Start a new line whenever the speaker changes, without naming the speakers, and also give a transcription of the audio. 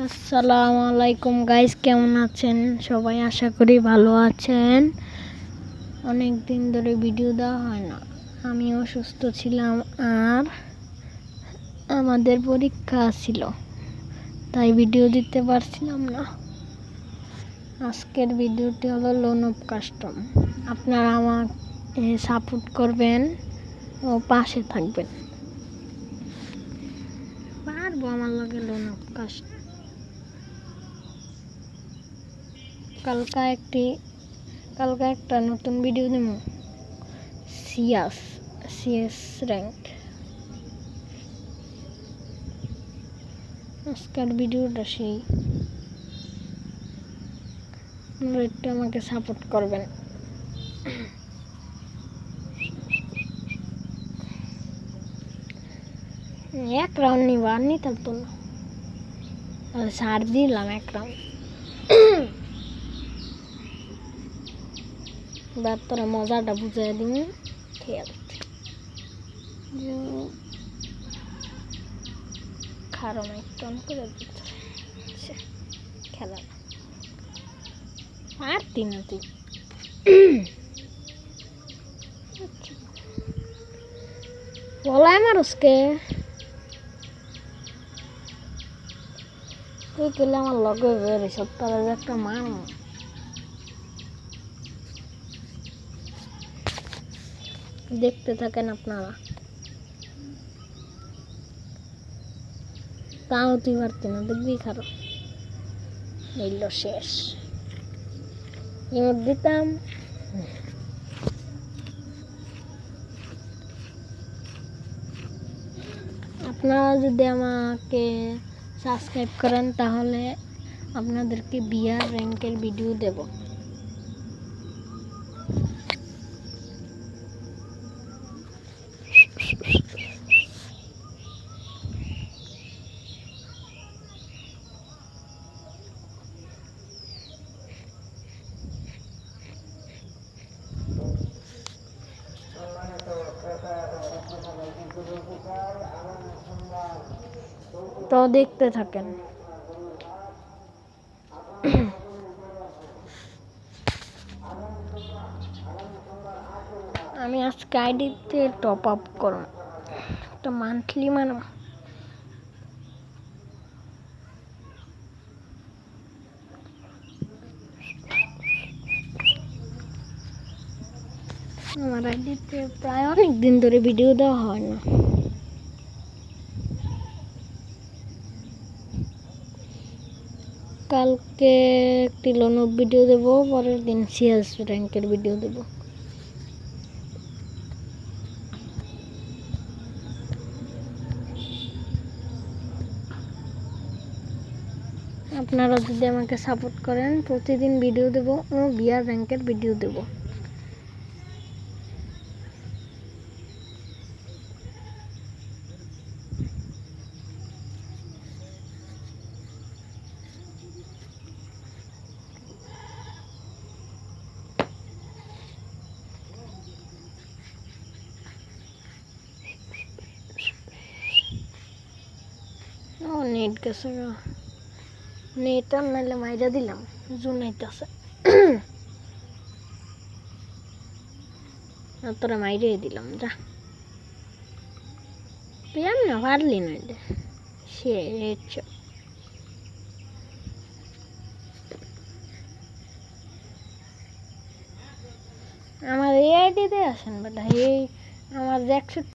আসসালামু আলাইকুম গাইস, কেমন আছেন সবাই? আশা করি ভালো আছেন। অনেক দিন ধরে ভিডিও দেওয়া হয় না, আমি অসুস্থ ছিলাম আর আমাদের পরীক্ষা ছিল, তাই ভিডিও দিতে পারছিলাম না। আজকের ভিডিওটি হলো লোন অফ কাস্টম। আপনারা আমাকে সাপোর্ট করবেন ও পাশে থাকবেন। পারবো আমার লগে লোন অফ কাস্টম। কালকে একটা নতুন ভিডিও দেব, সিএস র্যাঙ্ক। আজকের ভিডিওটা সেই, আপনারা একটু আমাকে সাপোর্ট করবেন। এক রাউন্ড নিব, আর নিতাম তো না, সার দিলাম এক রাউন্ড। এবার তোরা মজাটা বুঝাই দিন। খেয়াল খারো একটন করে খেলা পারতি না তুই। বলাই মানুষকে তুই পেলে আমার লগে বেরোই সপ্তাহে একটা মান। দেখতে থাকেন আপনারা, তাও তুই পারতি না, দেখবি খারাপ নিল শেষ। ইমোট দিতাম, আপনারা যদি আমাকে সাবস্ক্রাইব করেন তাহলে আপনাদেরকে বিয়ার র্যাঙ্কের ভিডিও দেব। তো দেখতে থাকেন। আমি আজকে আইডিতে টপ আপ করব, একটা মান্থলি মানো। আমার আইডিতে প্রায় অনেক দিন ধরে ভিডিও দেওয়া হয় না। কালকে একটি লোন অফ ভিডিও দেবো, পরের দিন সিএস র্যাঙ্কের ভিডিও দেবো। আপনারা যদি আমাকে সাপোর্ট করেন প্রতিদিন ভিডিও দেবো ও বিয়ার র্যাঙ্কের ভিডিও দেবো। ও নেট গেছে, নেট আর নাইলে মাইরা দিলাম, জুন আইতাছে। তোরা মাইরে দিলাম, যা তুই আমি না পারলি নাইলে সে। আমার এই আইডিতে আসেন বেটা, এই আমার 100